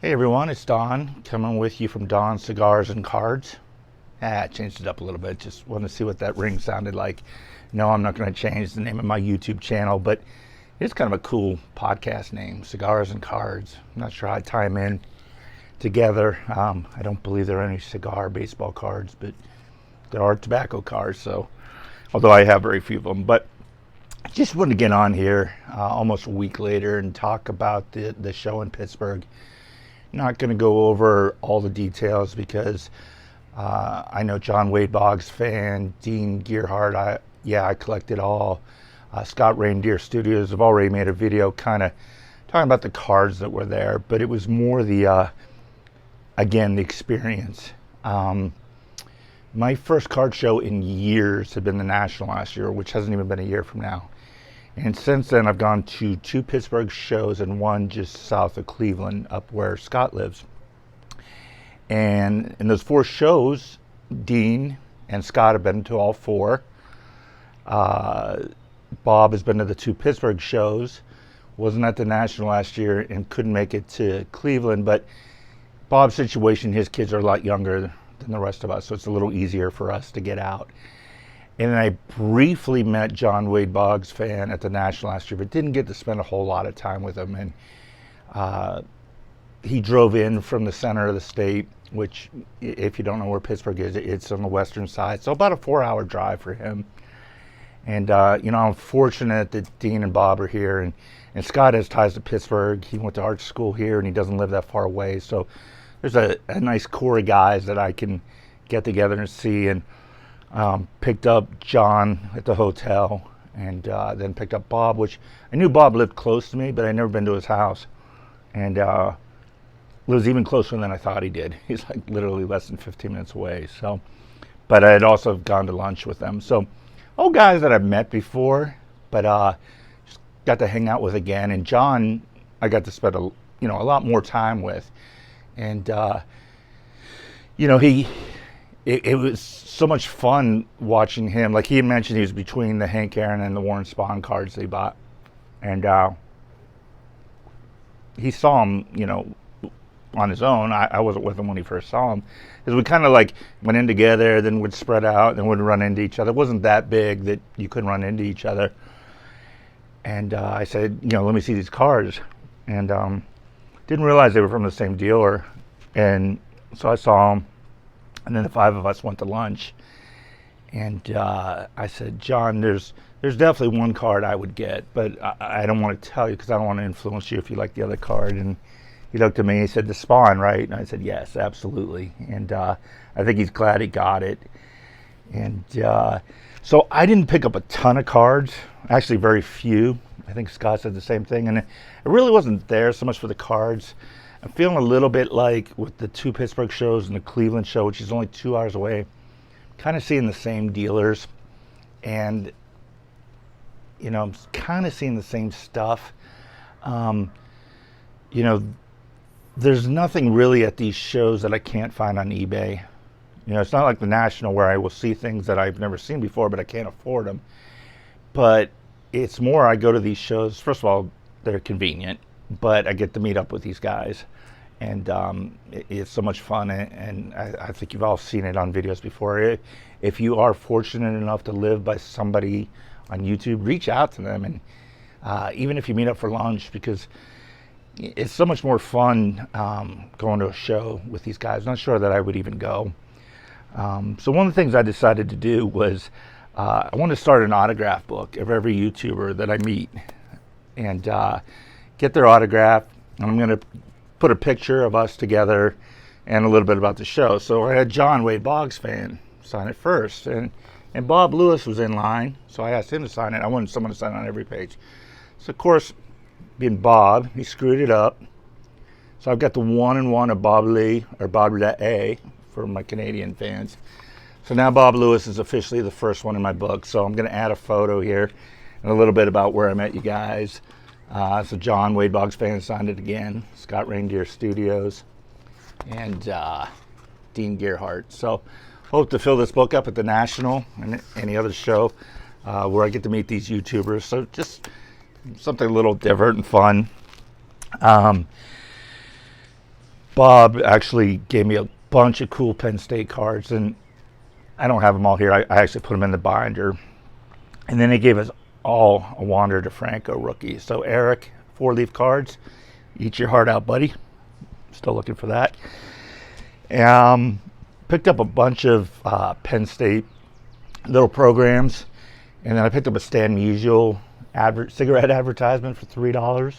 Hey everyone, it's Don coming with you from Don Cigars and Cards. I changed it up a little bit, just wanted to see what that ring sounded like. No, I'm not going to change the name of my YouTube channel, but it's kind of a cool podcast name, Cigars and Cards. I'm not sure how to tie them in together. I don't believe there are any cigar baseball cards, but there are tobacco cards, so although I have very few of them. But I just wanted to get on here almost a week later and talk about the show in Pittsburgh. Not going to go over all the details because I know John Wade Boggs fan, Dean Gearhart, I collected all. Scott Reindeer Studios have already made a video kind of talking about the cards that were there, but it was more the experience. My first card show in years had been the National last year, which hasn't even been a year from now. And since then, I've gone to 2 Pittsburgh shows and one just south of Cleveland, up where Scott lives. And in those 4 shows, Dean and Scott have been to all 4. Bob has been to the 2 Pittsburgh shows, wasn't at the National last year and couldn't make it to Cleveland. But Bob's situation, his kids are a lot younger than the rest of us, so it's a little easier for us to get out. And I briefly met John Wade Boggs fan at the National last year, but didn't get to spend a whole lot of time with him. And he drove in from the center of the state, which, if you don't know where Pittsburgh is, it's on the western side. So about a 4-hour drive for him. And, I'm fortunate that Dean and Bob are here. And Scott has ties to Pittsburgh. He went to art school here, and he doesn't live that far away. So there's a nice core of guys that I can get together and see. And picked up John at the hotel, and then picked up Bob, which I knew Bob lived close to me, but I'd never been to his house. And lives even closer than I thought he did. He's like literally less than 15 minutes away. So, but I had also gone to lunch with them. So, all guys that I've met before, but just got to hang out with again. And John, I got to spend a lot more time with, and It was so much fun watching him. Like he had mentioned, he was between the Hank Aaron and the Warren Spahn cards they bought. And he saw him, on his own. I wasn't with him when he first saw him. Because we kind of like went in together, then would spread out, then would run into each other. It wasn't that big that you couldn't run into each other. And I said, let me see these cards. And didn't realize they were from the same dealer. And so I saw them. And then the 5 of us went to lunch, and I said, John, there's definitely one card I would get, but I don't want to tell you because I don't want to influence you if you like the other card. And he looked at me, he said, the Spawn, right? And I said, yes, absolutely. And I think he's glad he got it. And so I didn't pick up a ton of cards, actually very few. I think Scott said the same thing. And it really wasn't there so much for the cards. I'm feeling a little bit like with the 2 Pittsburgh shows and the Cleveland show, which is only 2 hours away, kind of seeing the same dealers. And, I'm kind of seeing the same stuff. There's nothing really at these shows that I can't find on eBay. It's not like the National where I will see things that I've never seen before, but I can't afford them. But it's more I go to these shows. First of all, they're convenient, but I get to meet up with these guys. And it's so much fun, and I think you've all seen it on videos before. If you are fortunate enough to live by somebody on YouTube, reach out to them, and even if you meet up for lunch, because it's so much more fun going to a show with these guys. I'm not sure that I would even go. So one of the things I decided to do was I wanted to start an autograph book of every YouTuber that I meet, and get their autograph. And I'm going to put a picture of us together and a little bit about the show. So I had John Wade Boggs fan sign it first, and Bob Lewis was in line, so I asked him to sign it. I wanted someone to sign on every page. So of course, being Bob, he screwed it up. So I've got the 1-in-1 of Bob Lee, or Bob A for my Canadian fans. So now Bob Lewis is officially the first one in my book. So I'm going to add a photo here and a little bit about where I met you guys. So John Wade Boggs fan signed it again. Scott Reindeer Studios, and Dean Gearhart. So hope to fill this book up at the National and any other show where I get to meet these YouTubers. So just something a little different and fun. Bob actually gave me a bunch of cool Penn State cards, and I don't have them all here. I actually put them in the binder. And then he gave us all a Wander DeFranco rookie. So Eric, 4-leaf cards. Eat your heart out, buddy. Still looking for that. Picked up a bunch of Penn State little programs, and then I picked up a Stan Musial cigarette advertisement for $3.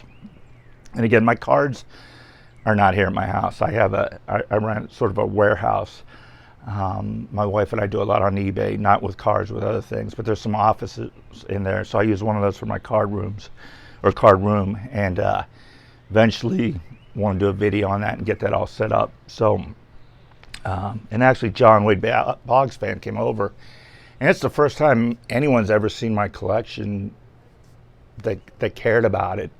And again, my cards are not here at my house. I rent sort of a warehouse. My wife and I do a lot on eBay, not with cards, with other things, but there's some offices in there, so I use one of those for my card room, and eventually want to do a video on that and get that all set up. So, and actually John Wade Boggs fan came over, and it's the first time anyone's ever seen my collection that cared about it.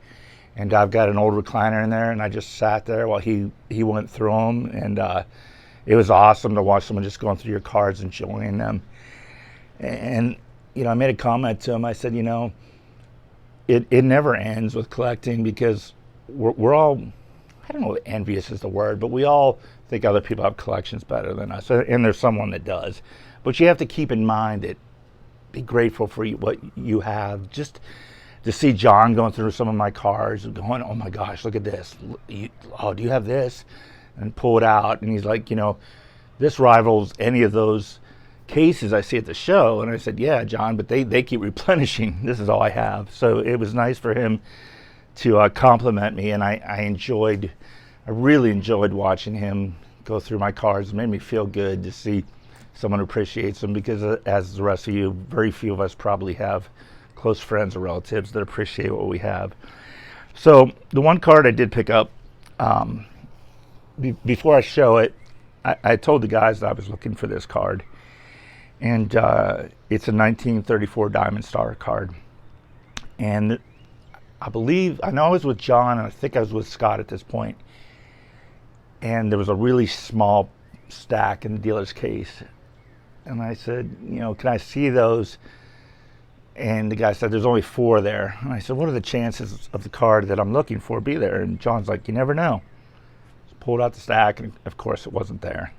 And I've got an old recliner in there, and I just sat there while he went through them, and it was awesome to watch someone just going through your cards, enjoying them. And I made a comment to him. I said, it never ends with collecting, because we're all, I don't know if envious is the word, but we all think other people have collections better than us, and there's someone that does. But you have to keep in mind that, be grateful for what you have. Just to see John going through some of my cards and going, oh my gosh, look at this. Do you have this? And pull it out. And he's like, this rivals any of those cases I see at the show. And I said, yeah, John, but they keep replenishing. This is all I have. So it was nice for him to compliment me. And I really enjoyed watching him go through my cards. It made me feel good to see someone who appreciates them, because as the rest of you, very few of us probably have close friends or relatives that appreciate what we have. So the one card I did pick up, before I show it, I told the guys that I was looking for this card, and it's a 1934 Diamond Star card. And I know I was with John, and I think I was with Scott at this point, and there was a really small stack in the dealer's case, and I said, can I see those? And the guy said, there's only 4 there. And I said, what are the chances of the card that I'm looking for be there? And John's like, you never know. Just pulled out the stack, and of course it wasn't there.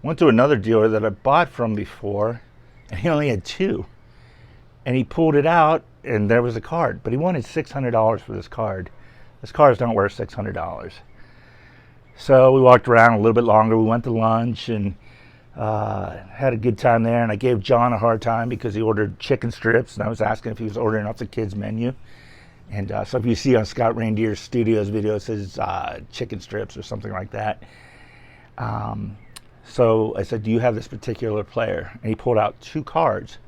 Went to another dealer that I bought from before, and he only had 2. And he pulled it out, and there was a card. But he wanted $600 for this card. This card's not worth $600. So we walked around a little bit longer. We went to lunch, and had a good time there, and I gave John a hard time because he ordered chicken strips, and I was asking if he was ordering off the kids' menu. And so if you see on Scott Reindeer Studios video, it says chicken strips or something like that. So I said, do you have this particular player? And he pulled out 2 cards.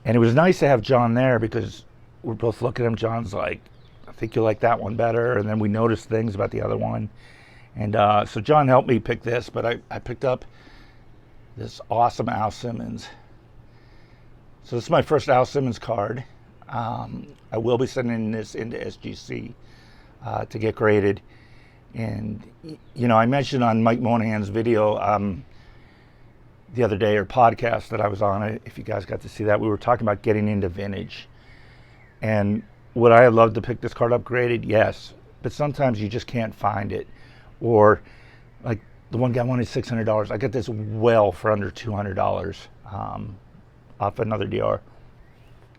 And it was nice to have John there, because we're both looking at him. John's like, I think you'll like that one better. And then we noticed things about the other one. And so John helped me pick this, but I picked up this awesome Al Simmons. So this is my first Al Simmons card. I will be sending this into SGC to get graded. And, I mentioned on Mike Monahan's video the other day, or podcast that I was on, if you guys got to see that, we were talking about getting into vintage. And would I have loved to pick this card up graded? Yes. But sometimes you just can't find it. Or, like, the one guy wanted $600. I got this well for under $200 off another DR.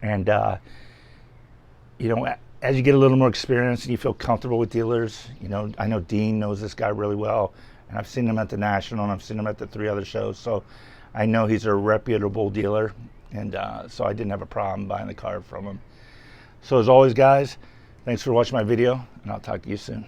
And, as you get a little more experience and you feel comfortable with dealers, I know Dean knows this guy really well. And I've seen him at the National, and I've seen him at the 3 other shows. So I know he's a reputable dealer. And so I didn't have a problem buying the card from him. So as always, guys, thanks for watching my video, and I'll talk to you soon.